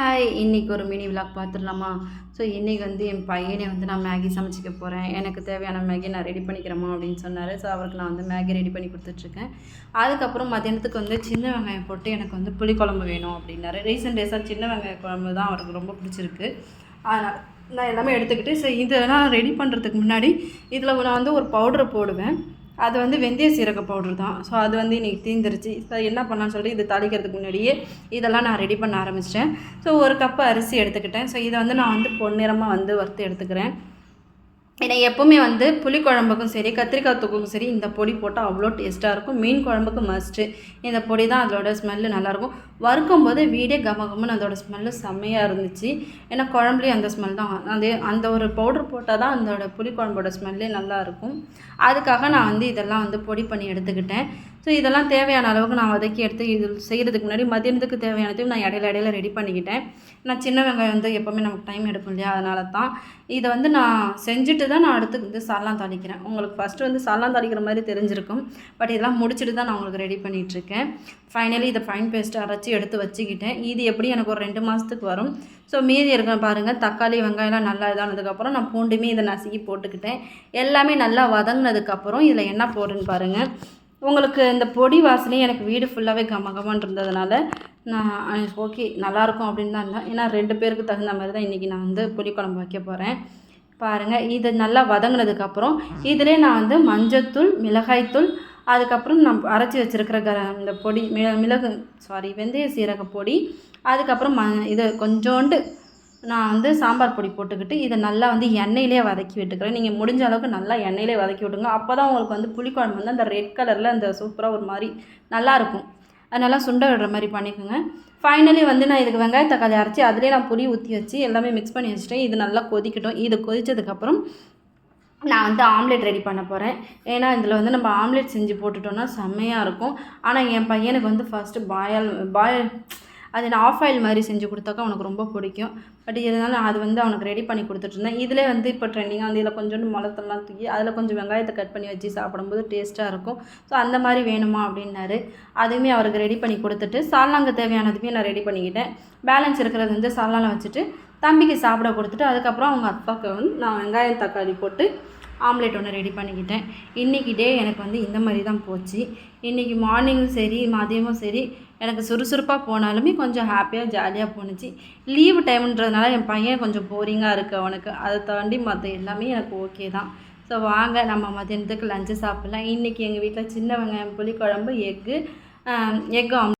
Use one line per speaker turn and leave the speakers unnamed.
Hi! இன்றைக்கி ஒரு mini vlog பார்த்துடலாமா? ஸோ இன்றைக்கி வந்து என் பையனே வந்து நான் மேகி சமைச்சிக்க போகிறேன். எனக்கு தேவையான மேகி நான் ரெடி பண்ணிக்கிறேம்மா அப்படின்னு சொன்னார். ஸோ அவருக்கு நான் வந்து மேகி ரெடி பண்ணி கொடுத்துட்ருக்கேன். அதுக்கப்புறம் மதியானத்துக்கு வந்து சின்ன வெங்காயம் போட்டு எனக்கு வந்து புளிக்குழம்பு வேணும் அப்படின்னாரு. ரீசெண்ட் டேஸாக சின்ன வெங்காய குழம்பு தான் அவருக்கு ரொம்ப பிடிச்சிருக்கு. அதனால் நான் எல்லாமே எடுத்துக்கிட்டு இதெல்லாம் ரெடி பண்ணுறதுக்கு முன்னாடி இதில் நான் வந்து ஒரு பவுடரை போடுவேன். அது வந்து வெந்தய சீரக பவுட்ரு தான். ஸோ அது வந்து இன்றைக்கி தீர்ந்துருச்சு. ஸோ என்ன பண்ணலான்னு சொல்லிட்டு இது தாளிக்கிறதுக்கு முன்னாடியே இதெல்லாம் நான் ரெடி பண்ண ஆரம்பிச்சிட்டேன். ஸோ ஒரு கப்பு அரிசி எடுத்துக்கிட்டேன். ஸோ இதை வந்து நான் வந்து பொன்னிறமாக வந்து வறுத்து எடுத்துக்கிறேன். ஏன்னா எப்போவுமே வந்து புளிக்குழம்புக்கும் சரி, கத்திரிக்காய் தொக்குக்கும் சரி இந்த பொடி போட்டால் அவ்வளோ டேஸ்ட்டாக இருக்கும். மீன் குழம்புக்கு மஸ்ட்டு. இந்த பொடி தான் அதோட ஸ்மெல்லு நல்லாயிருக்கும். வறுக்கும் போது வீடே கமகமன்னு அதோட ஸ்மெல்லு செம்மையாக இருந்துச்சு. ஏன்னா குழம்புலேயும் அந்த ஸ்மெல் தான். அந்த ஒரு பவுட்ரு போட்டால் தான் அதோட புளிக்குழம்போட ஸ்மெல்லே நல்லாயிருக்கும். அதுக்காக நான் வந்து இதெல்லாம் வந்து பொடி பண்ணி எடுத்துக்கிட்டேன். ஸோ இதெல்லாம் தேவையான அளவுக்கு நான் வதக்கி எடுத்து இது செய்கிறதுக்கு முன்னாடி மதியானத்துக்கு தேவையானதையும் நான் இடையில ரெடி பண்ணிக்கிட்டேன். நான் சின்ன வெங்காயம் வந்து எப்போவுமே நமக்கு டைம் எடுக்கும் இல்லையா? அதனால தான் இதை வந்து நான் செஞ்சுட்டு தான் நான் அடுத்து வந்து சால்னா தாளிக்கிறேன். உங்களுக்கு ஃபஸ்ட்டு வந்து சால்னா தாளிக்கிற மாதிரி தெரிஞ்சிருக்கும். பட் இதெல்லாம் முடிச்சுட்டு தான் நான் உங்களுக்கு ரெடி பண்ணிகிட்ருக்கேன். ஃபைனலி இதை ஃபைன் பேஸ்ட்டு அரைச்சி எடுத்து வச்சுக்கிட்டேன். இது எப்படி எனக்கு ஒரு 2 மாதத்துக்கு வரும். ஸோ மீதி இருக்க பாருங்கள், தக்காளி வெங்காயம்லாம் நல்லா இதானதுக்கப்புறம் நான் பூண்டுமே இதை நசுக்கி போட்டுக்கிட்டேன். எல்லாமே நல்லா வதங்கினதுக்கப்புறம் இதில் என்ன போடுறேன்னு பாருங்கள். உங்களுக்கு இந்த பொடி வாசனையே எனக்கு வீடு ஃபுல்லாகவே கமகமான்னு இருந்ததுனால நான் ஓகே நல்லாயிருக்கும் அப்படின்னு தான் இருந்தேன். ஏன்னா 2 பேருக்கு தகுந்த மாதிரி தான் இன்றைக்கி நான் வந்து புளிக்குழம்பு வைக்க போகிறேன். பாருங்கள், இது நல்லா வதங்கினதுக்கப்புறம் இதிலே நான் வந்து மஞ்சத்தூள், மிளகாய்த்தூள், அதுக்கப்புறம் நான் அரைச்சி வச்சுருக்கிற இந்த பொடி வெந்தய சீரக பொடி, அதுக்கப்புறம் இது கொஞ்சோண்டு நான் வந்து சாம்பார் பொடி போட்டுக்கிட்டு இதை நல்லா வந்து எண்ணெயிலே வதக்கி விட்டுக்கிறேன். நீங்கள் முடிஞ்ச அளவுக்கு நல்லா எண்ணெயிலே வதக்கி விட்டுங்க. அப்போ தான் உங்களுக்கு வந்து புளிக்குழம்பு வந்து அந்த ரெட் கலரில் அந்த சூப்பராக ஒரு மாதிரி நல்லாயிருக்கும். அதனால் சுண்ட விடுற மாதிரி பண்ணிக்கோங்க. ஃபைனலி வந்து நான் இதுக்கு வெங்காயம் தக்காளி அரைச்சி அதிலே நான் புளி ஊற்றி வச்சு எல்லாமே மிக்ஸ் பண்ணி வச்சுட்டேன். இது நல்லா கொதிக்கட்டும். இது கொதித்ததுக்கப்புறம் நான் வந்து ஆம்லேட் ரெடி பண்ண போகிறேன். ஏன்னா இதில் வந்து நம்ம ஆம்லேட் செஞ்சு போட்டுட்டோன்னா செம்மையாக இருக்கும். ஆனால் என் பையனுக்கு வந்து ஃபஸ்ட்டு பாயில் அது நான் ஆஃப் ஆயில் மாதிரி செஞ்சு கொடுத்தாக்கா அவனுக்கு ரொம்ப பிடிக்கும். பட் இருந்தாலும் அது வந்து அவனுக்கு ரெடி பண்ணி கொடுத்துட்ருந்தேன். இதிலே வந்து இப்போ ட்ரெண்டிங்காக வந்து இதில் கொஞ்சோண்டு மிளத்தெல்லாம் தூக்கி அதில் கொஞ்சம் வெங்காயத்தை கட் பண்ணி வச்சு சாப்பிடும்போது டேஸ்ட்டாக இருக்கும். ஸோ அந்த மாதிரி வேணுமா அப்படின்னாரு. அதுவுமே அவருக்கு ரெடி பண்ணி கொடுத்துட்டு சால்னாங்க தேவையானதுமே நான் ரெடி பண்ணிக்கிட்டேன். பேலன்ஸ் இருக்கிறது வந்து சால்னாவில் வச்சுட்டு தம்பிக்கு சாப்பிட கொடுத்துட்டு அதுக்கப்புறம் அவங்க அப்பாவுக்கு வந்து நான் வெங்காயம் தக்காளி போட்டு ஆம்லேட் ஒன்று ரெடி பண்ணிக்கிட்டேன். இன்றைக்கி டே எனக்கு வந்து இந்த மாதிரி தான் போச்சு. இன்றைக்கி மார்னிங்கும் சரி மதியமும் சரி எனக்கு சுறுசுறுப்பாக போனாலுமே கொஞ்சம் ஹாப்பியாக ஜாலியாக போணுச்சு. லீவு டைம்ன்றதுனால என் பையன் கொஞ்சம் போரிங்காக இருக்குது அவனுக்கு. அதை தாண்டி மற்ற எல்லாமே எனக்கு ஓகே தான். ஸோ வாங்க நம்ம மதியானத்துக்கு லஞ்சு சாப்பிட்லாம். இன்றைக்கி எங்கள் வீட்டில் சின்ன வெங்காயம் புளிக்குழம்பு, எக்கு ஆம்லேட்.